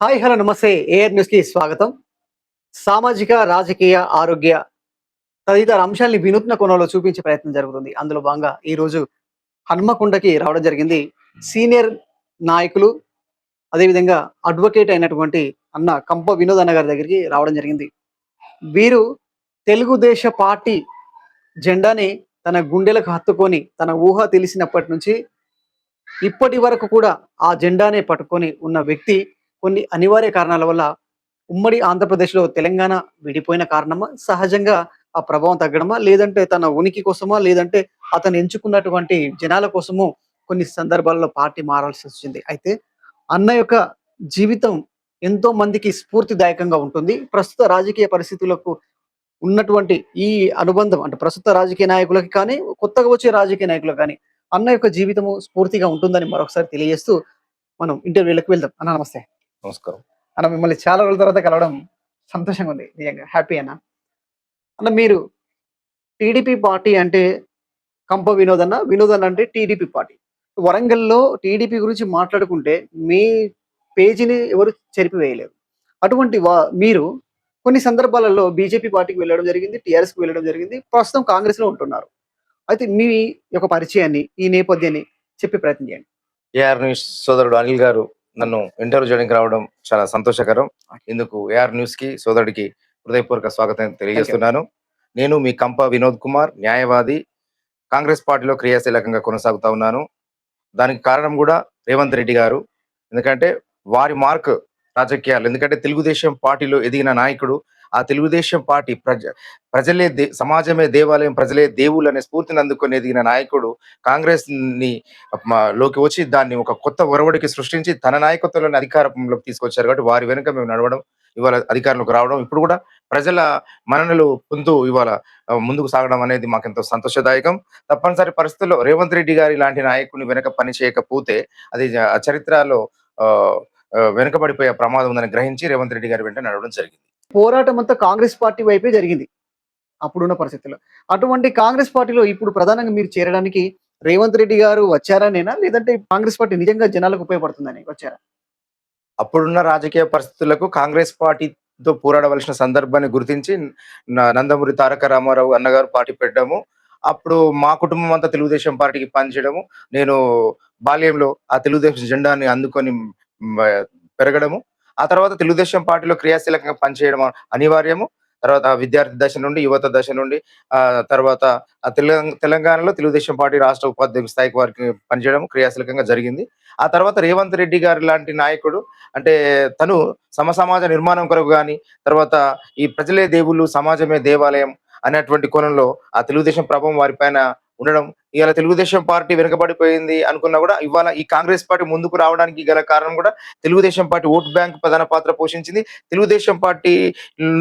Hi hello నమస్తే. AR న్యూస్‌కి స్వాగతం. సామాజిక, రాజకీయ, ఆరోగ్య తదితర అంశాల్ని వినూత్న కోణంలో చూపించే ప్రయత్నం జరుగుతుంది. అందులో భాగంగా ఈరోజు హన్మకొండకి రావడం జరిగింది. సీనియర్ నాయకులు, అదేవిధంగా అడ్వకేట్ అయినటువంటి అన్న కంప వినోద్ అన్న గారి దగ్గరికి రావడం జరిగింది. వీరు తెలుగుదేశ పార్టీ జెండాని తన గుండెలకు హత్తుకొని, తన ఊహ తెలిసినప్పటి నుంచి ఇప్పటి వరకు కూడా ఆ జెండానే పట్టుకొని ఉన్న వ్యక్తి కొన్ని అనివార్య కారణాల వల్ల ఉమ్మడి ఆంధ్రప్రదేశ్‌లో తెలంగాణ విడిపోయిన కారణమా? సహజంగా ఆ ప్రభావం తగ్గడమా? లేదంటే తన ఉనికి కోసమా? లేదంటే అతను ఎంచుకున్నటువంటి జనాల కోసమో కొన్ని సందర్భాల్లో పార్టీ మారాల్సొచ్చింది. అయితే అన్న యొక్క జీవితం ఎంతో మందికి స్ఫూర్తిదాయకంగా ఉంటుంది. ప్రస్తుత రాజకీయ పరిస్థితులకు ఉన్నటువంటి ఈ అనుబంధం అంటే ప్రస్తుత రాజకీయ నాయకులకి కానీ, కొత్తగా వచ్చే రాజకీయ నాయకులకు గాని అన్న యొక్క జీవితము స్ఫూర్తిగా ఉంటుందని మరొకసారి తెలియజేస్తూ మనం ఇంటర్వ్యూ‌లోకి వెళ్దాం. అన్న నమస్తే. నమస్కారం. అన్న మిమ్మల్ని చాలా రోజుల తర్వాత కలవడం సంతోషంగా ఉంది. నిజంగా హ్యాపీ అన్న. అన్న మీరు టీడీపీ పార్టీ అంటే కంప వినోద్ అన్న, వినోద్ అన్న అంటే టీడీపీ పార్టీ. వరంగల్‌లో టీడీపీ గురించి మాట్లాడుకుంటే మీ పేజీని ఎవరు చెరిపివేయలేరు. అటువంటి మీరు కొన్ని సందర్భాలలో బీజేపీ పార్టీకి వెళ్ళడం జరిగింది. టీఆర్ఎస్‌కి వెళ్ళడం జరిగింది. ప్రస్తుతం కాంగ్రెస్‌లో ఉంటున్నారు. అయితే మీ యొక్క పరిచయాన్ని, ఈ నేపథ్యాన్ని చెప్పే ప్రయత్నం చేయండి. ఏఆర్ న్యూస్ సోదరుడు అనిల్ గారు నన్ను ఇంటర్వ్యూ చేయడానికి రావడం చాలా సంతోషకరం. ఇందుకు ఏఆర్ న్యూస్‌కి సోదరుడికి హృదయపూర్వక స్వాగతం తెలియజేస్తున్నాను. నేను మీ కంప వినోద్ కుమార్, న్యాయవాది. కాంగ్రెస్ పార్టీలో క్రియాశీలకంగా కొనసాగుతా ఉన్నాను. దానికి కారణం కూడా రేవంత్ రెడ్డి గారు. ఎందుకంటే వారి మార్క్ రాజకీయాలు. ఎందుకంటే తెలుగుదేశం పార్టీలో ఎదిగిన నాయకుడు. ఆ తెలుగుదేశం పార్టీ ప్రజలే సమాజమే దేవాలయం, ప్రజలే దేవుళ్ళు అనే స్ఫూర్తిని అందుకొని ఎదిగిన నాయకుడు కాంగ్రెస్‌ని లోకి వచ్చి దాన్ని ఒక కొత్త ఒరవడికి సృష్టించి తన నాయకత్వంలోని అధికారంలోకి తీసుకొచ్చారు. కాబట్టి వారి వెనుక మేము నడవడం, ఇవాళ అధికారంలోకి రావడం, ఇప్పుడు కూడా ప్రజల మన్ననలు పొందుతూ ఇవాళ ముందుకు సాగడం అనేది మాకెంతో సంతోషదాయకం. తప్పనిసరి పరిస్థితుల్లో రేవంత్ రెడ్డి గారి లాంటి నాయకుని వెనక పని చేయకపోతే అది చరిత్రలో ఆహ్, ఆహ్, వెనుకబడిపోయే ప్రమాదం ఉందని గ్రహించి రేవంత్ రెడ్డి గారి వెంట నడవడం జరిగింది. పోరాటం అంతా కాంగ్రెస్ పార్టీ వైపే జరిగింది. అప్పుడున్న పరిస్థితుల్లో. అటువంటి కాంగ్రెస్ పార్టీలో ఇప్పుడు ప్రధానంగా మీరు చేరడానికి రేవంత్ రెడ్డి గారు వచ్చారనేనా? లేదంటే కాంగ్రెస్ పార్టీ నిజంగా జనాలకు ఉపయోగపడుతుందని వచ్చారా? అప్పుడున్న రాజకీయ పరిస్థితులకు కాంగ్రెస్ పార్టీతో పోరాడవలసిన సందర్భాన్ని గుర్తించి నందమూరి తారక రామారావు అన్నగారు పార్టీ పెట్టడము. అప్పుడు మా కుటుంబం అంతా తెలుగుదేశం పార్టీకి పనిచేయడము. నేను బాల్యంలో ఆ తెలుగుదేశం జెండాని అందుకొని మ పెరగడము. ఆ తర్వాత తెలుగుదేశం పార్టీలో క్రియాశీలకంగా పనిచేయడం అనివార్యము. తర్వాత విద్యార్థి దశ నుండి, యువత దశ నుండి తర్వాత తెలంగాణలో తెలుగుదేశం పార్టీ రాష్ట్ర ఉపాధ్యక్ష స్థాయికి వారికి పనిచేయడం క్రియాశీలకంగా జరిగింది. ఆ తర్వాత రేవంత్ రెడ్డి గారి లాంటి నాయకుడు అంటే తను సమాజ నిర్మాణం కొరకు గాని, తర్వాత ఈ ప్రజలే దేవుళ్ళు, సమాజమే దేవాలయం అనేటువంటి కోణంలో ఆ తెలుగుదేశం ప్రభావం వారిపైన ఉండడం, ఇవాళ తెలుగుదేశం పార్టీ వెనుకబడిపోయింది అనుకున్నా కూడా ఇవాళ ఈ కాంగ్రెస్ పార్టీ ముందుకు రావడానికి గల కారణం కూడా తెలుగుదేశం పార్టీ ఓట్ బ్యాంక్ ప్రధాన పాత్ర పోషించింది. తెలుగుదేశం పార్టీ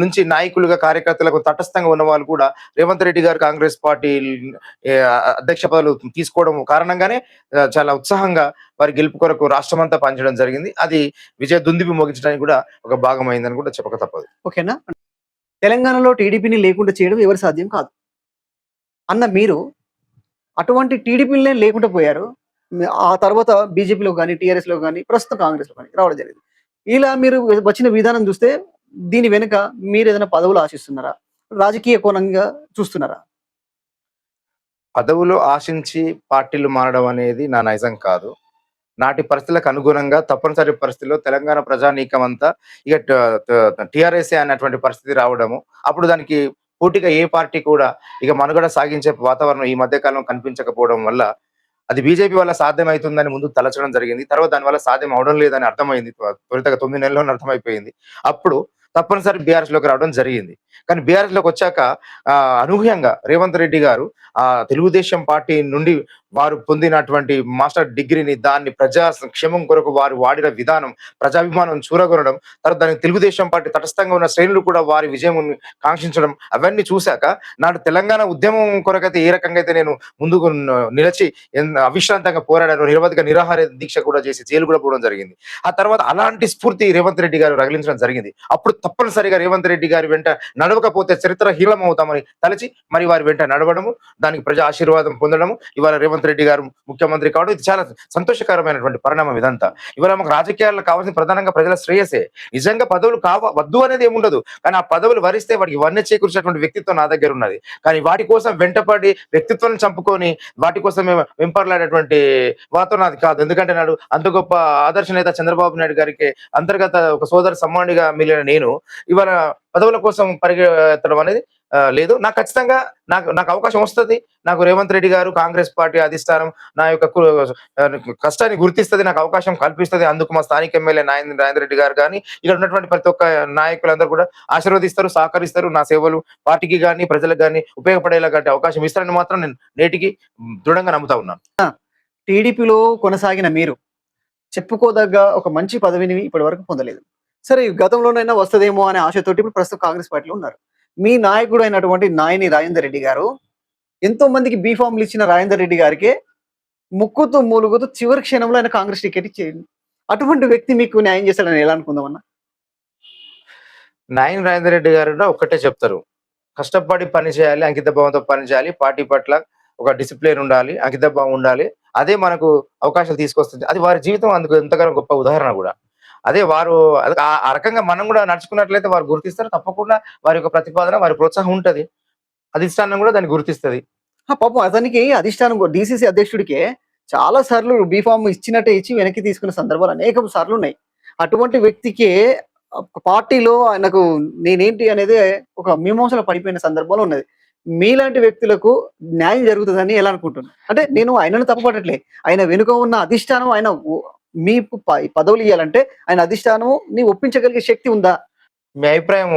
నుంచి నాయకులుగా, కార్యకర్తలకు తటస్థంగా ఉన్న వాళ్ళు కూడా రేవంత్ రెడ్డి గారు కాంగ్రెస్ పార్టీ అధ్యక్ష పదవులు తీసుకోవడం కారణంగానే చాలా ఉత్సాహంగా వారి గెలుపు కొరకు రాష్ట్రమంతా పనిచేయడం జరిగింది. అది విజయ దుందుబి మోగించడానికి కూడా ఒక భాగం అయిందని కూడా చెప్పక తప్పదు. ఓకేనా? తెలంగాణలో టీడీపీని లేకుండా చేయడం ఎవరి సాధ్యం కాదు. అన్న మీరు అటువంటి టీడీపీలనే లేకుండా పోయారు. ఆ తర్వాత బీజేపీలో గాని, టీఆర్ఎస్‌లో గాని, ప్రస్తుతం కాంగ్రెస్‌లో గాని రావడం జరిగింది. ఇలా మీరు వచ్చిన విధానం చూస్తే దీని వెనుక మీరేదైనా పదవులు ఆశిస్తున్నారా? రాజకీయ కోణంగా చూస్తున్నారా? పదవులు ఆశించి పార్టీలు మారడం అనేది నా నైజం కాదు. నాటి పరిస్థితులకు అనుగుణంగా తప్పనిసరి పరిస్థితిలో తెలంగాణ ప్రజానీకం అంతా ఇక టీఆర్ఎస్ఏ అన్నటువంటి పరిస్థితి రావడము. అప్పుడు దానికి పోటీగా ఏ పార్టీ కూడా ఇక మనుగడ సాగించే వాతావరణం ఈ మధ్య కాలంలో కనిపించకపోవడం వల్ల అది బీజేపీ వల్ల సాధ్యమైతుందని ముందు తలచడం జరిగింది. తర్వాత దానివల్ల సాధ్యం అవడం లేదని అర్థమైంది. త్వరితగా 9 నెలల్లోనే అర్థమైపోయింది. అప్పుడు తప్పనిసరి బీఆర్ఎస్‌లోకి రావడం జరిగింది. కానీ బీఆర్ఎస్‌లోకి వచ్చాక అనూహ్యంగా రేవంత్ రెడ్డి గారు తెలుగుదేశం పార్టీ నుండి వారు పొందినటువంటి మాస్టర్ డిగ్రీని దాన్ని ప్రజా సంక్షేమం కొరకు వారు వాడిన విధానం, ప్రజాభిమానం చూరగొనడం, తర్వాత దానికి తెలుగుదేశం పార్టీ తటస్థంగా ఉన్న శ్రేణులు కూడా వారి విజయం కాంక్షించడం అవన్నీ చూశాక నాడు తెలంగాణ ఉద్యమం కొరకైతే ఏ రకంగా అయితే నేను ముందుకు నిలిచి అవిశ్రాంతంగా పోరాడాను, నిరవధిక నిరాహార దీక్ష కూడా చేసి జైలు కూడా పోవడం జరిగింది. ఆ తర్వాత అలాంటి స్ఫూర్తి రేవంత్ రెడ్డి గారు రగిలించడం జరిగింది. అప్పుడు తప్పనిసరిగా రేవంత్ రెడ్డి గారి వెంట నడవకపోతే చరిత్రహీనం అవుతామని తలచి మరి వారి వెంట నడవడము, దానికి ప్రజా ఆశీర్వాదం పొందడము, ఇవాళ రేవంత్ రెడ్డి గారు ముఖ్యమంత్రి కావడం ఇది చాలా సంతోషకరమైనటువంటి పరిణామం ఇదంతా. ఇవాళ మాకు రాజకీయాల్లో కావాల్సిన ప్రధానంగా ప్రజల శ్రేయసే. నిజంగా పదవులు వద్దు అనేది ఏముండదు. కానీ ఆ పదవులు వరిస్తే వాడికి వన్నె చేకూర్చేటువంటి వ్యక్తిత్వం నా దగ్గర ఉన్నది. కానీ వాటి కోసం వెంటపడి వ్యక్తిత్వాన్ని చంపుకొని వాటి కోసం వెంపర్లాడేటువంటి వాతావరణం నాది కాదు. ఎందుకంటే నాడు అంత గొప్ప ఆదర్శ నేత చంద్రబాబు నాయుడు గారికి అంతర్గత ఒక సోదర సమ్మానిగా మిగిలిన నేను ఇవాళ పదవుల కోసం పరిగెత్తడం అనేది లేదు. నాకు ఖచ్చితంగా నాకు అవకాశం వస్తది. నాకు రేవంత్ రెడ్డి గారు, కాంగ్రెస్ పార్టీ అధిష్టానం నా యొక్క కష్టాన్ని గుర్తిస్తది. నాకు అవకాశం కల్పిస్తది. అందుకు మా స్థానిక ఎమ్మెల్యే రాజేంద్ర రెడ్డి గారు గాని, ఇక్కడ ఉన్నటువంటి ప్రతి ఒక్క నాయకులందరూ కూడా ఆశీర్వదిస్తారు, సహకరిస్తారు. నా సేవలు పార్టీకి గాని, ప్రజలకు గాని ఉపయోగపడేలాంటి అవకాశం ఇస్తారని మాత్రం నేను నేటికి దృఢంగా నమ్ముతా ఉన్నాను. టీడీపీలో కొనసాగిన మీరు చెప్పుకోదగ్గ ఒక మంచి పదవిని ఇప్పటి వరకు పొందలేదు. సరే గతంలోనైనా వస్తదేమో అనే ఆశతోటి ఇప్పుడు ప్రస్తుతం కాంగ్రెస్ పార్టీలో ఉన్నారు. మీ నాయకుడు అయినటువంటి నాయని రాజేందర్ రెడ్డి గారు ఎంతో మందికి బీఫామ్లు ఇచ్చిన రాజేందర్ రెడ్డి గారికి ముక్కుతూ మూలుగుతూ చివరి క్షణంలో ఆయన కాంగ్రెస్ టికెట్ ఇచ్చేయండి. అటువంటి వ్యక్తి మీకు న్యాయం చేస్తాడని ఎలా అనుకుందామన్నా? నాయని రాజేంద్ర రెడ్డి గారు కూడా ఒక్కటే చెప్తారు. కష్టపడి పని చేయాలి, అంకిత భావంతో పని చేయాలి, పార్టీ పట్ల ఒక డిసిప్లిన్ ఉండాలి, అంకిత భావం ఉండాలి. అదే మనకు అవకాశాలు తీసుకొస్తుంది. అది వారి జీవితం అందుకు ఎంతగానో గొప్ప ఉదాహరణ కూడా. అదే వారు ఆ రకంగా మనం కూడా నడుచుకున్నట్లయితే వారు గుర్తిస్తారు. తప్పకుండా వారి యొక్క ప్రతిపాదన, వారి ప్రోత్సాహం ఉంటది. అధిష్టానం కూడా దాన్ని గుర్తిస్తది. పాపం అతనికి అధిష్టానం డీసీసీ అధ్యక్షుడికే చాలా సార్లు బీఫామ్ ఇచ్చినట్టే ఇచ్చి వెనక్కి తీసుకున్న సందర్భాలు అనేక సార్లు ఉన్నాయి. అటువంటి వ్యక్తికి పార్టీలో ఆయనకు నేనేంటి అనేది ఒక మీమాంసలో పడిపోయిన సందర్భాలు ఉన్నది. మీలాంటి వ్యక్తులకు న్యాయం జరుగుతుందని ఎలా అనుకుంటున్నాను? అంటే నేను ఆయనను తప్పుపట్టట్లే. ఆయన వెనుక ఉన్న అధిష్టానం ఆయన మీకు పదవులు ఇవ్వాలంటే ఆయన అధిష్టానం ని ఒప్పించగలిగే శక్తి ఉందా? మీ అభిప్రాయం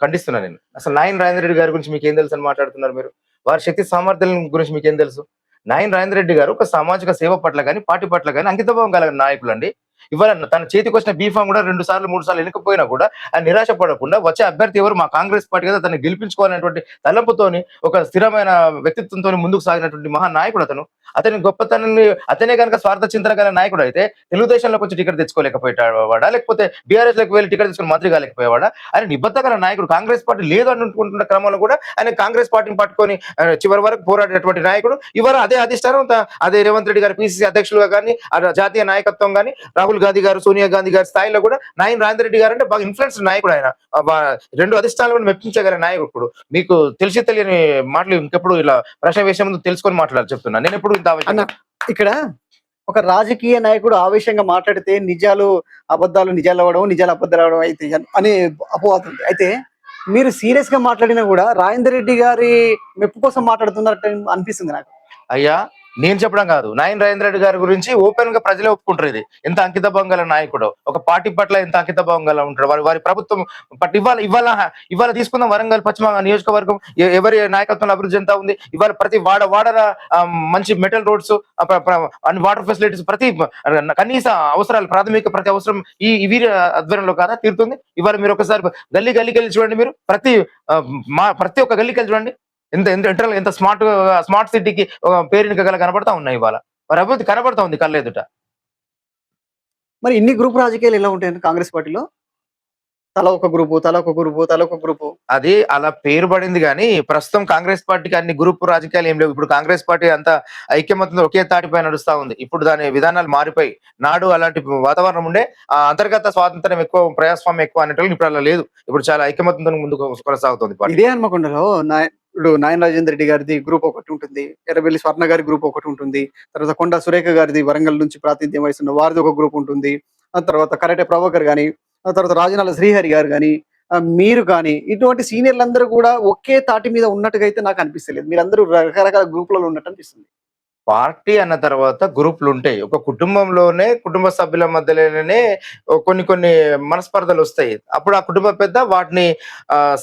ఖండిస్తున్నా నేను. అసలు నాయని రాజేంద్ర రెడ్డి గారి గురించి మీకేం తెలుసు అని మాట్లాడుతున్నారు మీరు? వారి శక్తి సామర్థ్యాల గురించి మీకేం తెలుసు? నాయని రాజేంద్ర రెడ్డి గారు ఒక సామాజిక సేవ పట్ల గాని, పార్టీ పట్ల గాని అంకితభావం కలిగిన నాయకులండి. ఇవాళ తన చేతికి వచ్చిన బీఫామ్ కూడా 2 సార్లు 3 సార్లు వెనకపోయినా కూడా ఆయన నిరాశ పడకుండా వచ్చే అభ్యర్థి ఎవరు, మా కాంగ్రెస్ పార్టీ కదా, తనని గెలిపించుకోవాలనేటువంటి తలంపుతోని ఒక స్థిరమైన వ్యక్తిత్వంతో ముందుకు సాగినటువంటి మహానాయకుడు అతను. అతని గొప్పతనాన్ని అతనే కనుక స్వార్థ చింతన గల నాయకుడు అయితే తెలుగుదేశంలోకి వచ్చి టికెట్ తెచ్చుకోలేకపోయేవాడా, లేకపోతే బీఆర్ఎస్ లోకి వెళ్ళి టికెట్ తీసుకుని మంత్రి కాలేకపోయేవాడా? ఆయన నిబద్ధత గల నాయకుడు. కాంగ్రెస్ పార్టీ లేదు అనుకుంటున్న క్రమంలో కూడా ఆయన కాంగ్రెస్ పార్టీని పట్టుకొని చివరి వరకు పోరాడేటువంటి నాయకుడు. ఇవాళ అదే అధిష్టానం, అదే రేవంత్ రెడ్డి గారు పిసిసి అధ్యక్షులుగా కానీ, జాతీయ నాయకత్వం కానీ, రాహుల్ గాంధీ గారు, సోనియా గాంధీ గారి స్థాయిలో కూడా నాయని రాజేంద్ర రెడ్డి గారు అంటే బాగా ఇన్ఫ్లుయెన్స్ నాయకుడు. ఆయన 2 అధిష్టానాలను మెప్పించగల నాయకుడు. మీకు తెలిసి తెలియని మాటలు ఇంకెప్పుడు ఇలా ప్రశ్న వేసే ముందు తెలుసుకొని మాట్లాడాలి చెప్తున్నా. నేను ఎప్పుడు ఇక్కడ ఒక రాజకీయ నాయకుడు ఆవేశంగా మాట్లాడితే నిజాలు అబద్ధాలు నిజాలు అవ్వడం, నిజాలు అబద్ధాలు అవడం అయితే అనే అపవాదం ఉంది. అయితే మీరు సీరియస్ గా మాట్లాడినా కూడా రాజేందర్ రెడ్డి గారి మెప్పు కోసం మాట్లాడుతున్నట్టు అనిపిస్తుంది నాకు. అయ్యా, నేను చెప్పడం కాదు, నాయని రాజేంద్ర రెడ్డి గారి గురించి ఓపెన్ గా ప్రజలే ఒప్పుకుంటారు. ఇది ఎంత అంకిత భావం గల నాయకుడు, ఒక పార్టీ పట్ల ఎంత అంకిత భావం గల ఉంటాడు, వారి ప్రభుత్వం పట్ల. ఇవాళ తీసుకుందాం వరంగల్ పశ్చిమ నియోజకవర్గం ఎవరి నాయకత్వంలో అభివృద్ధి చెందుతా ఉంది. ఇవాళ ప్రతి వాడన మంచి మెటల్ రోడ్స్, అన్ని వాటర్ ఫెసిలిటీస్, ప్రతి కనీస అవసరాలు, ప్రాథమిక ప్రతి అవసరం ఈ వీరి ఆధ్వర్యంలో కాదా తీరుతుంది. ఇవాళ మీరు ఒకసారి గల్లీ గల్లీకి చూడండి. మీరు ప్రతి ఒక్క గల్లీకి చూడండి. ఎంత స్మార్ట్ సిటీకి పేరునిక కనబడతా ఉన్నాయి. ఇవాళ వారి అభివృద్ధి కనబడతా ఉంది కళ్ళెదుట. మరి ఇన్ని గ్రూప్ రాజకీయాలు ఎలా ఉంటాయండి కాంగ్రెస్ పార్టీలో? తల ఒక గ్రూపు. అది అలా పేరు పడింది కానీ ప్రస్తుతం కాంగ్రెస్ పార్టీకి అన్ని గ్రూప్ రాజకీయాలు ఏం లేవు. ఇప్పుడు కాంగ్రెస్ పార్టీ అంతా ఐక్యమత్యంతో ఒకే తాటిపై నడుస్తా ఉంది. ఇప్పుడు దాని విధానాలు మారిపోయి నాడు అలాంటి వాతావరణం ఉండే, అంతర్గత స్వాతంత్రం ఎక్కువ, ప్రజాస్వామ్యం ఎక్కువ అనేటువంటి ఇప్పుడు అలా లేదు. ఇప్పుడు చాలా ఐక్యమత్యంతో ముందుకు కొనసాగుతుంది. ఇదే హన్మకొండలో ఇప్పుడు నాయన రాజేందర్ రెడ్డి గారిది గ్రూప్ ఒకటి ఉంటుంది, ఎర్రబెల్లి స్వర్ణ గారి గ్రూప్ ఒకటి ఉంటుంది, తర్వాత కొండా సురేఖ గారిది వరంగల్ నుంచి ప్రాతినిధ్యం వహిస్తున్న వారిది ఒక గ్రూప్ ఉంటుంది, ఆ తర్వాత కరాటే ప్రభాకర్ గాని, ఆ తర్వాత రాజనాల శ్రీహరి గారు కానీ, మీరు కానీ, ఇటువంటి సీనియర్లందరూ కూడా ఒకే తాటి మీద ఉన్నట్టుగా అయితే నాకు అనిపిస్తలేదు. మీరందరూ రకరకాల గ్రూపులలో ఉన్నట్టు అనిపిస్తుంది. పార్టీ అన్న తర్వాత గ్రూపులు ఉంటాయి. ఒక కుటుంబంలోనే కుటుంబ సభ్యుల మధ్యలోనే కొన్ని మనస్పర్ధలు వస్తాయి. అప్పుడు ఆ కుటుంబ పెద్ద వాటిని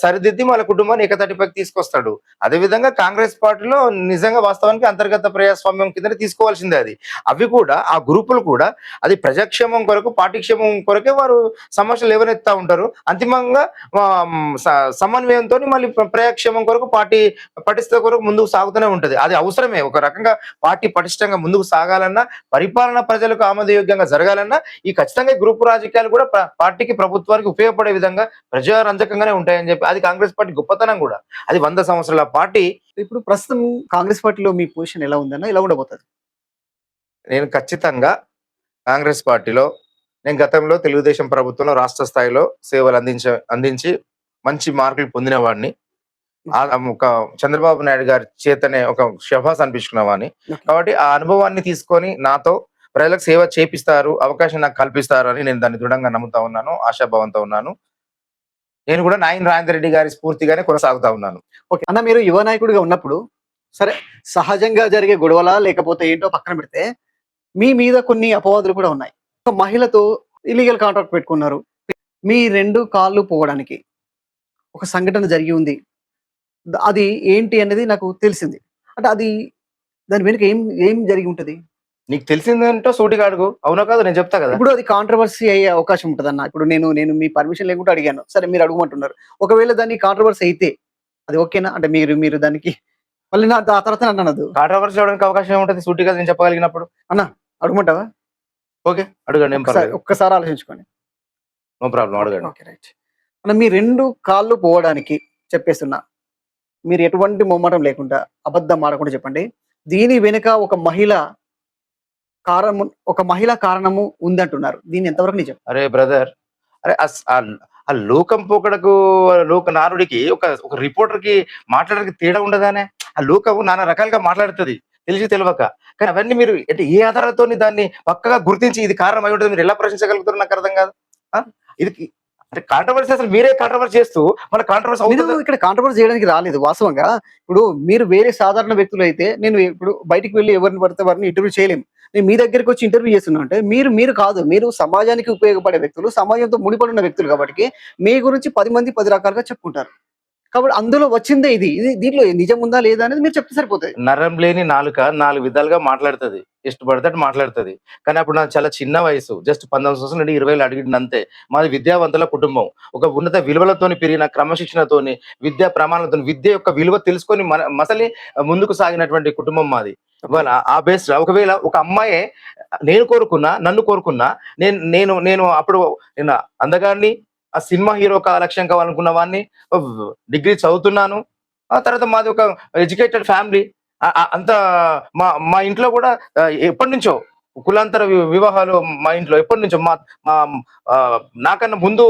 సరిదిద్ది వాళ్ళ కుటుంబాన్ని ఏకతాటిపైకి తీసుకొస్తాడు. అదేవిధంగా కాంగ్రెస్ పార్టీలో నిజంగా వాస్తవానికి అంతర్గత ప్రజాస్వామ్యం కింద తీసుకోవాల్సిందే అది. అవి కూడా ఆ గ్రూపులు కూడా అది ప్రజాక్షేమం కొరకు, పార్టీ క్షేమం కొరకే వారు సమస్యలు లేవనెత్తా ఉంటారు. అంతిమంగా సమన్వయంతో మళ్ళీ ప్రజాక్షేమం కొరకు, పార్టీ పటిష్ట కొరకు ముందుకు సాగుతూనే ఉంటది. అది అవసరమే. ఒక రకంగా పార్టీ పటిష్టంగా ముందుకు సాగాలన్నా, పరిపాలన ప్రజలకు ఆమోదయోగ్యంగా జరగాలన్నా ఈ ఖచ్చితంగా ఈ గ్రూప్ రాజకీయాలు కూడా పార్టీకి, ప్రభుత్వానికి ఉపయోగపడే విధంగా ప్రజారంజకంగానే ఉంటాయని చెప్పి అది కాంగ్రెస్ పార్టీ గొప్పతనం కూడా. అది 100 సంవత్సరాల పార్టీ. ఇప్పుడు ప్రస్తుతం కాంగ్రెస్ పార్టీలో మీ పొజిషన్ ఎలా ఉందన్న? ఎలా ఉండబోతది? నేను ఖచ్చితంగా కాంగ్రెస్ పార్టీలో నేను గతంలో తెలుగుదేశం ప్రభుత్వంలో రాష్ట్ర స్థాయిలో సేవలు అందించి మంచి మార్కులు పొందిన వాడిని. ఒక చంద్రబాబు నాయుడు గారి చేతనే ఒక శభాస్ అనిపించుకున్న వాడిని. ఓకే. కాబట్టి ఆ అనుభవాన్ని తీసుకొని నాతో ప్రజలకు సేవ చేపిస్తారు, అవకాశం నాకు కల్పిస్తారు అని నేను దాన్ని దృఢంగా నమ్ముతా ఉన్నాను, ఆశాభావంతో ఉన్నాను. నేను కూడా నాయన్ రాజేందర్ రెడ్డి గారి స్ఫూర్తిగానే కొనసాగుతా ఉన్నాను. ఓకే. అన్న, మీరు యువ నాయకుడిగా ఉన్నప్పుడు సరే, సహజంగా జరిగే గొడవలా లేకపోతే ఏంటో పక్కన పెడితే మీ మీద కొన్ని అపవాదులు కూడా ఉన్నాయి. ఒక మహిళతో ఇల్లీగల్ కాంట్రాక్ట్ పెట్టుకున్నారు. మీ 2 కాళ్ళు పోవడానికి ఒక సంఘటన జరిగి ఉంది. అది ఏంటి అనేది నాకు తెలిసింది. అంటే అది దాని వెనుక ఏం ఏం జరిగి ఉంటది? నీకు తెలిసిందంటో సూటిగా అడుగు, అవునో కాదో నేను చెప్తా కదా. ఇప్పుడు అది కాంట్రోవర్సీ అయ్యే అవకాశం ఉంటదన్న. ఇప్పుడు నేను మీ పర్మిషన్ లేకుండా అడిగాను. సరే, మీరు అడగమంటున్నారు. ఒకవేళ దాన్ని కాంట్రోవర్సీ అయితే అది ఓకేనా? అంటే మీరు దానికి మళ్ళీ ఆ తర్వాత నన్ను అనొద్దు. కాంట్రవర్సీ అవడానికి అవకాశం ఏముంటది సూటిగా నేను చెప్పగలిగినప్పుడు? అడగమంటావా? ఓకే, అడగండి, ఏం పర్లేదు, ఒక్కసారి ఆలోచించుకోండి. నో ప్రాబ్లం, అడగండి. Okay, right. అన్న, మీ 2 కాళ్ళు పోవడానికి చెప్పేస్తున్నా. మీరు ఎటువంటి మొహమాటం లేకుండా అబద్ధం ఆడకుండా చెప్పండి. దీని వెనుక ఒక మహిళ కారణము ఉందంటున్నారు. దీన్ని ఎంతవరకు నిజం? అరే బ్రదర్, అరే ఆ లోకం పోకడకు లోక నారుడికి ఒక రిపోర్టర్ కి మాట్లాడడానికి తేడా ఉండదానే? ఆ లోకం నానా రకాలుగా మాట్లాడుతుంది తెలిసి తెలియక. కానీ అవన్నీ మీరు అంటే ఏ ఆధారాలతో దాన్ని పక్కగా గుర్తించి ఇది కారణం అయి ఉంటుంది మీరు ఎలా ప్రశ్నించగలుగుతారు? నాకు అర్థం కాదు. ఇది అంటే కాంట్రవర్సీ, అసలు మీరే కాంట్రవర్సీ చేస్తూ మన కాంట్రవర్సీ అవుతుంది. ఇక్కడ కాంట్రవర్సీ చేయడానికి రాలేదు వాస్తవంగా. ఇప్పుడు మీరు వేరే సాధారణ వ్యక్తులు అయితే నేను ఇప్పుడు బయటికి వెళ్ళి ఎవరిని పడితే వారిని ఇంటర్వ్యూ చేయలేము. నేను మీ దగ్గరికి వచ్చి ఇంటర్వ్యూ చేస్తున్నా అంటే మీరు కాదు, మీరు సమాజానికి ఉపయోగపడే వ్యక్తులు, సమాజంతో ముడిపడి ఉన్న వ్యక్తులు కాబట్టి మీ గురించి 10 మంది 10 రకాలుగా చెప్పుకుంటారు. కాబట్టి అందులో వచ్చిందే ఇది. దీంట్లో నిజం ఉందా లేదా అనేది మీరు చెప్తే సరిపోతుంది. నరం లేని నాలుక 4 విధాలుగా మాట్లాడుతుంది, ఇష్టపడితే మాట్లాడుతుంది. కానీ అప్పుడు నాకు చాలా చిన్న వయసు, జస్ట్ 19 సంవత్సరాలు నుండి 20 అడిగింది అంతే. మాది విద్యావంతుల కుటుంబం, ఒక ఉన్నత విలువలతోని పెరిగిన క్రమశిక్షణతోని, విద్యా ప్రమాణాలతో, విద్య యొక్క విలువ తెలుసుకొని మసలి ముందుకు సాగినటువంటి కుటుంబం మాది. ఇవాళ ఆ బేస్ ఒకవేళ ఒక అమ్మాయే నన్ను కోరుకున్నా, నేను అప్పుడు నేను అందగాన్ని, ఆ సినిమా హీరో లక్ష్యం కావాలనుకున్న వాడిని, డిగ్రీ చదువుతున్నాను. ఆ తర్వాత మాది ఒక ఎడ్యుకేటెడ్ ఫ్యామిలీ. అంత మా ఇంట్లో కూడా ఎప్పటి నుంచో కులాంతర వివాహాలు మా ఇంట్లో ఎప్పటి నుంచో నాకన్నా ముందు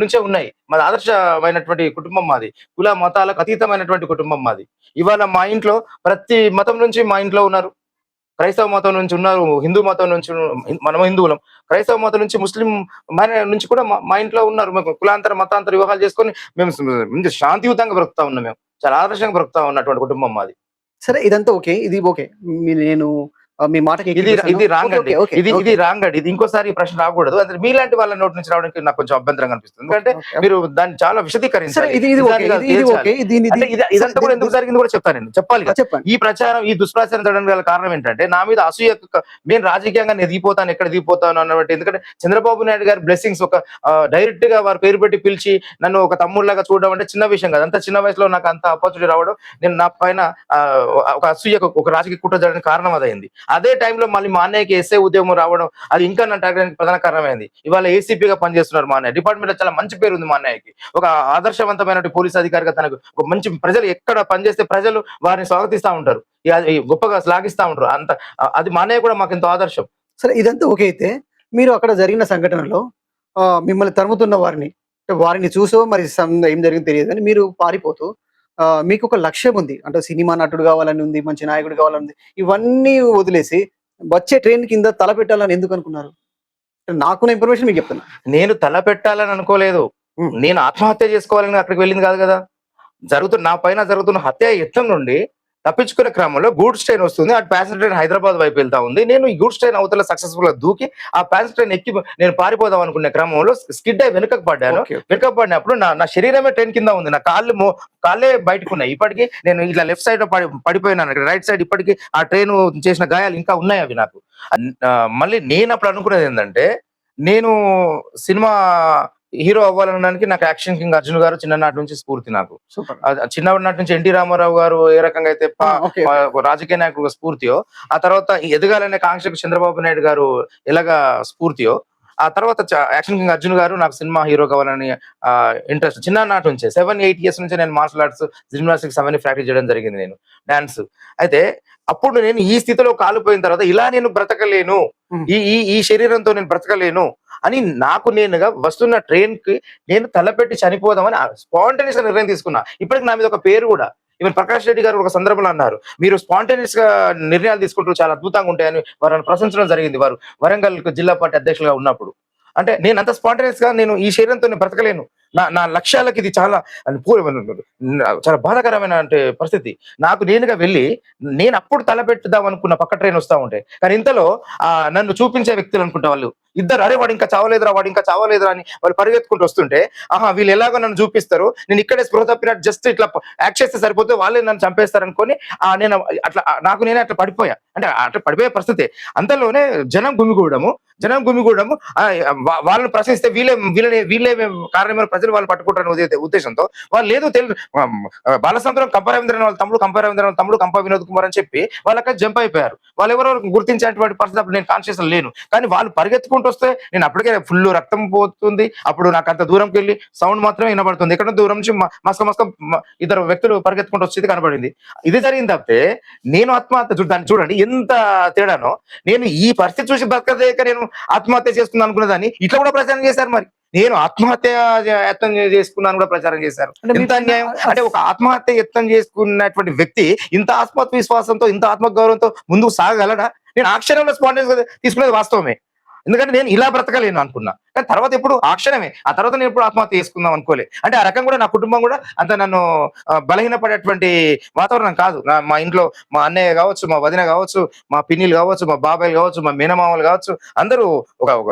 నుంచే ఉన్నాయి. మాది ఆదర్శమైనటువంటి కుటుంబం మాది, కుల మతాలకు అతీతమైనటువంటి కుటుంబం మాది. ఇవాళ మా ఇంట్లో ప్రతి మతం నుంచి మా ఇంట్లో ఉన్నారు. క్రైస్తవ మతం నుంచి ఉన్నారు, హిందూ మతం నుంచి, మనం హిందువులం, క్రైస్తవ మతం నుంచి, ముస్లిం నుంచి కూడా మా ఇంట్లో ఉన్నారు. మేము కులాంతర మతాంతర వివాహాలు చేసుకొని మేము శాంతియుతంగా బ్రతుకుతా ఉన్నాం. మేము చాలా ఆదర్శంగా బ్రతుకుతా ఉన్నటువంటి కుటుంబం మాది. సరే, ఇదంతా ఓకే. ఇది ఓకే. నేను మీ మాటకి ఇది రాంగ్ అండి. ఇది రాంగ్ అండి. ఇది ఇంకోసారి ఈ ప్రశ్న రాకూడదు. అంటే మీలాంటి వాళ్ళ నోటి నుంచి రావడానికి నాకు కొంచెం అభ్యంతరంగా అనిపిస్తుంది. ఎందుకంటే మీరు దాన్ని చాలా విశదీకరించాలి. ఇదంతా కూడా ఎందుకు జరిగింది కూడా చెప్తాను, నేను చెప్పాలి. ఈ ప్రచారం, ఈ దుష్ప్రచారం జరగడానికి గల కారణం ఏంటంటే నా మీద అసూయ. నేను రాజకీయంగా ఎదిగిపోతాను, ఎక్కడ దిగిపోతాను అన్నట్టు. ఎందుకంటే చంద్రబాబు నాయుడు గారి బ్లెస్సింగ్స్, ఒక డైరెక్ట్ గా వారి పేరు పెట్టి పిలిచి నన్ను ఒక తమ్ముళ్ళగా చూడడం అంటే చిన్న విషయం కాదు. అంత చిన్న వయసులో నాకు అంత ఆపర్చునిటీ రావడం, నేను నా పైన ఒక అసూయ, ఒక రాజకీయ కుట్ర జరగడానికి కారణం అదైంది. అదే టైంలో మళ్ళీ మా అన్నయ్యకి ఎస్ఐ ఉద్యోగం రావడం, అది ఇంకా నన్ను టాగడానికి ప్రధాన కారణమైంది. ఇవాళ ఏసీపీగా పనిచేస్తున్నారు మా అన్నయ్య. డిపార్ట్మెంట్ లో చాలా మంచి పేరు ఉంది మా అన్నయ్యకి. ఒక ఆదర్శవంతమైన పోలీస్ అధికారిగా తనకు ఒక మంచి, ప్రజలు ఎక్కడ పనిచేస్తే ప్రజలు వారిని స్వాగతిస్తా ఉంటారు, గొప్పగా శ్లాఘిస్తా ఉంటారు. అది మా అన్నయ్య కూడా మాకు ఎంతో ఆదర్శం. సరే, ఇదంతా ఓకే అయితే మీరు అక్కడ జరిగిన సంఘటనలో మిమ్మల్ని తరుముతున్న వారిని చూసో మరి ఏం జరిగిందో తెలియదు కానీ మీరు పారిపోతూ మీకు ఒక లక్ష్యం ఉంది. అంటే సినిమా నటుడు కావాలని ఉంది, మంచి నాయకుడు కావాలని ఉంది. ఇవన్నీ వదిలేసి వచ్చే ట్రైన్ కింద తల పెట్టాలని ఎందుకు అనుకున్నారు? నాకున్న ఇన్ఫర్మేషన్ మీకు చెప్తున్నా. నేను తల పెట్టాలని అనుకోలేదు. నేను ఆత్మహత్య చేసుకోవాలని అక్కడికి వెళ్ళింది కాదు కదా. నా పైన జరుగుతున్న హత్య యత్నం నుండి తప్పించుకునే క్రమంలో గూడ్స్ ట్రైన్ వస్తుంది. ఆ ప్యాసింజర్ ట్రైన్ హైదరాబాద్ వైపు వెళ్తా ఉంది. నేను ఈ గూడ్స్ ట్రైన్ అవతల సక్సెస్ఫుల్ గా దూకి ఆ ప్యాసింజర్ ట్రైన్ ఎక్కి నేను పారిపోదాం అనుకునే క్రమంలో స్కిడ్ అయి వెనుకకు పడ్డాను. వెనుకకు పడినప్పుడు నా శరీరమే ట్రైన్ కింద ఉంది, నా కాళ్ళే బయటకు ఉన్నాయి. ఇప్పటికీ నేను ఇట్లా లెఫ్ట్ సైడ్ పడిపోయినాను, రైట్ సైడ్ ఇప్పటికీ ఆ ట్రైన్ చేసిన గాయాలు ఇంకా ఉన్నాయి అవి నాకు. మళ్ళీ నేను అప్పుడు అనుకునేది ఏంటంటే, నేను సినిమా హీరో అవ్వాలనడానికి నాకు యాక్షన్ కింగ్ అర్జున్ గారు చిన్ననాటి నుంచి స్ఫూర్తి నాకు. సూపర్. చిన్నప్పటి నాటి నుంచి ఎన్టీ రామారావు గారు ఏ రకంగా అయితే ఓకే. రాజకీయ నాయకుడుగా స్ఫూర్తియో, ఆ తర్వాత ఎదగాలనే కాంక్షకు చంద్రబాబు నాయుడు గారు ఎలాగా స్ఫూర్తియో, ఆ తర్వాత యాక్షన్ కింగ్ అర్జున్ గారు నాకు సినిమా హీరో కావాలని ఇంట్రెస్ట్ చిన్ననాటి నుంచే 7-8 ఇయర్స్ నుంచి నేను మార్షల్ ఆర్ట్స్, జిమ్నాస్టిక్స్ అవన్నీ ప్రాక్టీస్ చేయడం జరిగింది నేను డాన్స్. అయితే అప్పుడు నేను ఈ స్థితిలో కాలిపోయిన తర్వాత ఇలా నేను బ్రతకలేను, ఈ ఈ ఈ శరీరంతో నేను బ్రతకలేను అని నాకు నేనుగా వస్తున్న ట్రైన్ కి నేను తలపెట్టి చనిపోదామని స్పాంటేనియస్ గా నిర్ణయం తీసుకున్నా. ఇప్పటికి నా మీద ఒక పేరు కూడా, ఈవెన్ ప్రకాష్ రెడ్డి గారు ఒక సందర్భంలో అన్నారు, మీరు స్పాంటేనియస్ గా నిర్ణయాలు తీసుకుంటూ చాలా అద్భుతంగా ఉంటాయని వారిని ప్రశంసడం జరిగింది, వారు వరంగల్ జిల్లా పార్టీ అధ్యక్షులుగా ఉన్నప్పుడు. అంటే నేను అంత స్పాంటేనియస్ గా నేను ఈ శరీరంతో నేను బ్రతకలేను, నా నా లక్ష్యాలకి ఇది చాలా చాలా బాధాకరమైన అంటే పరిస్థితి. నాకు నేనుగా వెళ్ళి నేను అప్పుడు తలపెట్టుదాం అనుకున్న పక్క ట్రైన్ వస్తా ఉంటే, కానీ ఇంతలో నన్ను చూపించే వ్యక్తులు అనుకుంటా వాళ్ళు ఇద్దరు, అరే వాడు ఇంకా చావలేదురా, వాడు ఇంకా చావలేదురా అని వాళ్ళు పరిగెత్తుకుంటూ వస్తుంటే, ఆహా వీళ్ళు ఎలాగో నన్ను చూపిస్తారు, నేను ఇక్కడే స్పృహ తప్పినట్టు జస్ట్ ఇట్లా యాక్ట్ చేస్తే సరిపోతే వాళ్ళే నన్ను చంపేస్తారు అనుకొని నేను అట్లా నాకు నేనే అట్లా పడిపోయా, అంటే అట్లా పడిపోయే పరిస్థితి. అంతలోనే జనం గుమిగూడము, వాళ్ళని ప్రశ్నిస్తే వీళ్ళే కారణమైన ప్రజలు వాళ్ళు పట్టుకుంటారని ఉద్దేశంతో వాళ్ళు లేదు బాలసంతరం కంపరవీంద్రన్ వాళ్ళ తమ్ముడు కంప వినోద్ కుమార్ అని చెప్పి వాళ్ళకి జంప్ అయిపోయారు. వాళ్ళు ఎవరో గుర్తించేటువంటి పరిస్థితి అప్పుడు నేను కాన్షియస్ లేను, కానీ వాళ్ళు పరిగెత్తుకుంటూ వస్తే నేను అప్పటికే ఫుల్ రక్తం పోతుంది. అప్పుడు నాకు అంత దూరంకి వెళ్ళి సౌండ్ మాత్రమే వినబడుతుంది, ఎక్కడ దూరం నుంచి మస్క ఇద్దరు వ్యక్తులు పరిగెత్తుకుంటూ వచ్చేది కనబడింది. ఇది జరిగింది తప్పితే నేను ఆత్మహత్య దాన్ని చూడండి ఎంత తేడానో. నేను ఈ పరిస్థితి చూసి బతకలేక నేను ఆత్మహత్య చేసుకున్నాను అనుకున్నదాన్ని ఇట్లా కూడా ప్రచారం చేశారు. మరి నేను ఆత్మహత్య యత్నం చేసుకున్నాను కూడా ప్రచారం చేశారు. ఎంత అన్యాయం అంటే, ఒక ఆత్మహత్య యత్నం చేసుకున్నటువంటి వ్యక్తి ఇంత ఆత్మవిశ్వాసంతో ఇంత ఆత్మగౌరవంతో ముందుకు సాగలడా? నేను ఆ క్షణంలో స్పాంటేనియస్ తీసుకునేది వాస్తవమే, ఎందుకంటే నేను ఇలా బ్రతకలేను అనుకున్నా. కానీ తర్వాత ఎప్పుడు ఆ క్షణమే, ఆ తర్వాత నేను ఎప్పుడు ఆత్మహత్య చేసుకుందాం అనుకోలే. అంటే ఆ రకం కూడా నా కుటుంబం కూడా అంత నన్ను బలహీనపడేటువంటి వాతావరణం కాదు. మా ఇంట్లో మా అన్నయ్య కావచ్చు, మా వదిన కావచ్చు, మా పిన్నిలు కావచ్చు, మా బాబాయిలు కావచ్చు, మా మేనమామలు కావచ్చు, అందరూ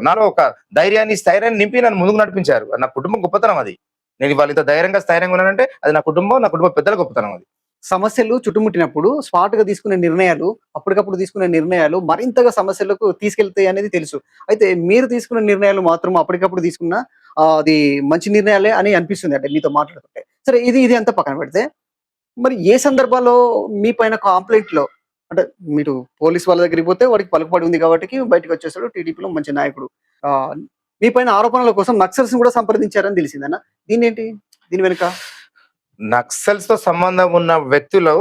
నాలో ఒక ధైర్యాన్ని స్థైర్యాన్ని నింపి నన్ను ముందుకు నడిపించారు. నా కుటుంబం గొప్పతనం అది. నేను ఇవాళ ఇంత స్థైర్యంగా ఉన్నానంటే అది నా కుటుంబ పెద్దల గొప్పతనం అది. సమస్యలు చుట్టుముట్టినప్పుడు స్పాట్ గా తీసుకునే నిర్ణయాలు, అప్పటికప్పుడు తీసుకునే నిర్ణయాలు మరింతగా సమస్యలకు తీసుకెళ్తాయి అనేది తెలుసు. అయితే మీరు తీసుకున్న నిర్ణయాలు మాత్రం అప్పటికప్పుడు తీసుకున్న అది మంచి నిర్ణయాలే అని అనిపిస్తుంది అంటే మీతో మాట్లాడుతుంటే. సరే, ఇది అంతా పక్కన పెడితే, మరి ఏ సందర్భాల్లో మీ పైన కంప్లైంట్‌లో, అంటే మీరు పోలీస్ వాళ్ళ దగ్గరికి పోతే వాడికి పలుకుబడి ఉంది కాబట్టి బయటకి వచ్చేసాడు. టీడీపీలో మంచి నాయకుడు. ఆహ్, మీ పైన ఆరోపణల కోసం నక్సల్స్‌ని కూడా సంప్రదించారని తెలిసిందన్న. దీన్నేంటి? దీని వెనుక? నక్సల్స్ తో సంబంధం ఉన్న వ్యక్తులు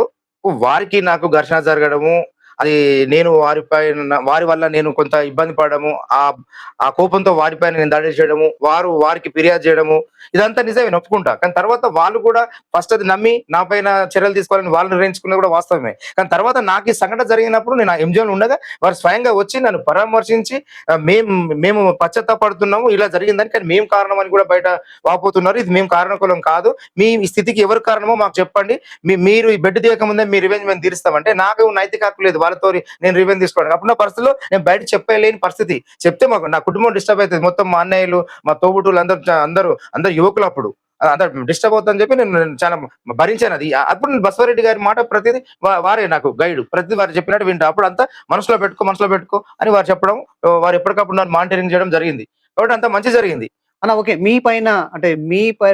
వారికి నాకు ఘర్షణ జరగడము, అది నేను వారి వల్ల నేను కొంత ఇబ్బంది పడడము, ఆ కోపంతో వారిపైన నేను దాడి చేయడము, వారికి ఫిర్యాదు చేయడము, ఇదంతా నిజమే, నేను ఒప్పుకుంటా. కానీ తర్వాత వాళ్ళు కూడా ఫస్ట్ అది నమ్మి నా పైన చర్యలు తీసుకోవాలని వాళ్ళు నిర్ణయించుకున్నది కూడా వాస్తవమే. కానీ తర్వాత నాకు ఈ సంఘటన జరిగినప్పుడు నేను ఆ ఎంజోన్ ఉండగా వారు స్వయంగా వచ్చి నన్ను పరామర్శించి మేము పశ్చాత్తాపడుతున్నాము ఇలా జరిగిందని, కానీ మేము కారణం అని కూడా బయట వాపోతున్నారు. ఇది మేము కారణకులం కాదు, మీ ఈ స్థితికి ఎవరు కారణమో మాకు చెప్పండి, మీరు ఈ బెడ్ తీయక ముందే మీ రివెంజ్ మేము తీరుస్తామంటే నాకు నైతిక హక్కు లేదు వాళ్ళతో నేను రివెంజ్ తీసుకోవడానికి. అప్పుడున్న పరిస్థితిలో నేను బయట చెప్పలేని పరిస్థితి. చెప్తే నా కుటుంబం డిస్టర్బ్ అవుతుంది, మొత్తం మా అన్నయ్యలు మా తోబుట్టులు అందరూ యువకులు అప్పుడు అందరు డిస్టర్బ్ అవుతుందని చెప్పి నేను చాలా భరించాను. అది అప్పుడు నేను బసవరెడ్డి గారి మాట ప్రతిదీ వారే నాకు గైడ్, ప్రతి వారు చెప్పినట్టు వింటా. అప్పుడు అంతా మనసులో పెట్టుకో అని వారు చెప్పడం, వారు ఎప్పటికప్పుడు నన్ను మానిటరింగ్ చేయడం జరిగింది. కాబట్టి అంత మంచి జరిగింది. అన్న ఓకే. మీ పైన అంటే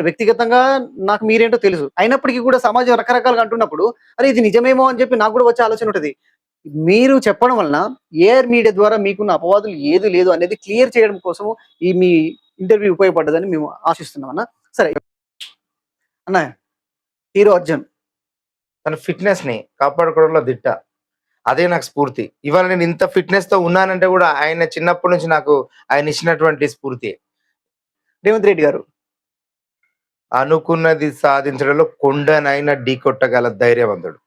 వ్యక్తిగతంగా నాకు మీరేంటో తెలుసు. అయినప్పటికీ కూడా సమాజం రకరకాలుగా అంటున్నప్పుడు, అరే ఇది నిజమేమో అని చెప్పి నాకు కూడా వచ్చే ఆలోచన ఉంటది. మీరు చెప్పడం వలన ఏఆర్ మీడియా ద్వారా మీకున్న అపవాదులు ఏది లేదు అనేది క్లియర్ చేయడం కోసం ఈ మీ ఇంటర్వ్యూ ఉపయోగపడ్డదని మేము ఆశిస్తున్నాం అన్న. సరే అన్న, హీరో అర్జున్ తన ఫిట్నెస్ ని కాపాడుకోవడంలో దిట్ట. అదే నాకు స్ఫూర్తి. ఇవాళ నేను ఇంత ఫిట్నెస్ తో ఉన్నానంటే కూడా ఆయన చిన్నప్పటి నుంచి నాకు ఆయన ఇచ్చినటువంటి స్ఫూర్తి. రేవంత్ రెడ్డి గారు అనుకున్నది సాధించడంలో కొండనైనా ఢీ కొట్టగల ధైర్యవంతుడు.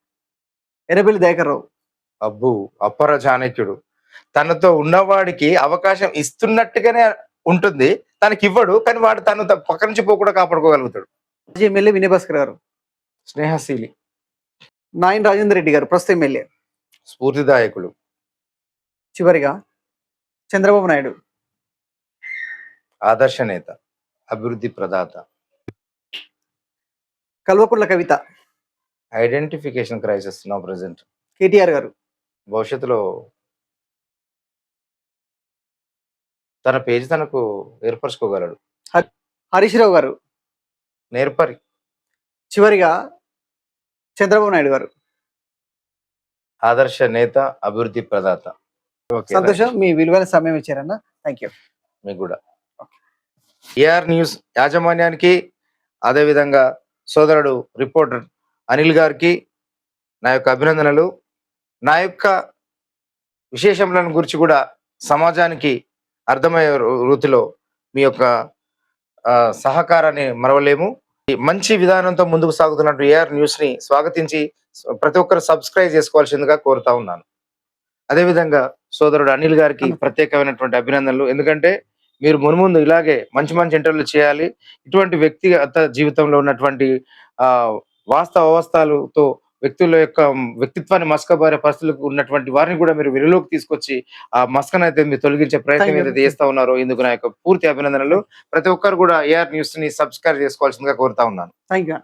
ఎర్రబెల్లి దయాకర్ రావు అబ్బు అపర చాణక్యుడు. తనతో ఉన్నవాడికి అవకాశం ఇస్తున్నట్టుగానే ఉంటుంది, తనకి ఇవ్వడు, కానీ వాడు తను పక్క నుంచి పోకుండా కాపాడుకోగలుగుతాడు. మాజీ ఎమ్మెల్యే వినయ్ భాస్కర్ గారు, స్నేహశీలి, నాయన్ రాజేందర్ రెడ్డి గారు ప్రస్తుత ఎమ్మెల్యే, స్ఫూర్తిదాయకుడు. చివరిగా చంద్రబాబు నాయుడు, ఆదర్శ నేత, అభివృద్ధి ప్రదాత. Kalvakuntla Kavitha, identification crisis no present. KTR గారు, భవిష్యత్తులో తన పేజ్ తనకు ఏర్పరచుకోగలడు. హరీష్ రావు గారు, నేర్పరి. చివరిగా చంద్రబాబు నాయుడు గారు. ఆదర్శ నేత, అభివృద్ధి ప్రదాత. ఓకే, సంతోషం, మీ విలువైన సమయం ఇచ్చారన్న. Thank you. మీకు కూడా. ఏఆర్ న్యూస్ యాజమాన్యానికి, అదేవిధంగా సోదరుడు రిపోర్టర్ అనిల్ గారికి నా యొక్క అభినందనలు. నా యొక్క విశేషములను గురించి కూడా సమాజానికి అర్థమయ్యే రీతిలో మీ యొక్క సహకారాన్ని మరవలేము. ఈ మంచి విధానంతో ముందుకు సాగుతున్నట్టు ఏఆర్ న్యూస్ ని స్వాగతించి ప్రతి ఒక్కరు సబ్స్క్రైబ్ చేసుకోవాల్సిందిగా కోరుతా ఉన్నాను. అదేవిధంగా సోదరుడు అనిల్ గారికి ప్రత్యేకమైనటువంటి అభినందనలు. ఎందుకంటే మీరు మున్ముందు ఇలాగే మంచి మంచి ఇంటర్వ్యూలు చేయాలి. ఇటువంటి వ్యక్తిగత జీవితంలో ఉన్నటువంటి వాస్తవ అవస్థలతో వ్యక్తుల యొక్క వ్యక్తిత్వాన్ని మస్కబారే పరిస్థితులకు ఉన్నటువంటి వారిని కూడా మీరు వెలుగులోకి తీసుకొచ్చి ఆ మస్కనైతే మీరు తొలగించే ప్రయత్నం ఏదైతే చేస్తా ఉన్నారో ఇందుకు నా యొక్క పూర్తి అభినందనలు. ప్రతి ఒక్కరు కూడా ఏఆర్ న్యూస్ ని సబ్స్క్రైబ్ చేసుకోవాల్సిందిగా కోరుతా ఉన్నాను. Thank you.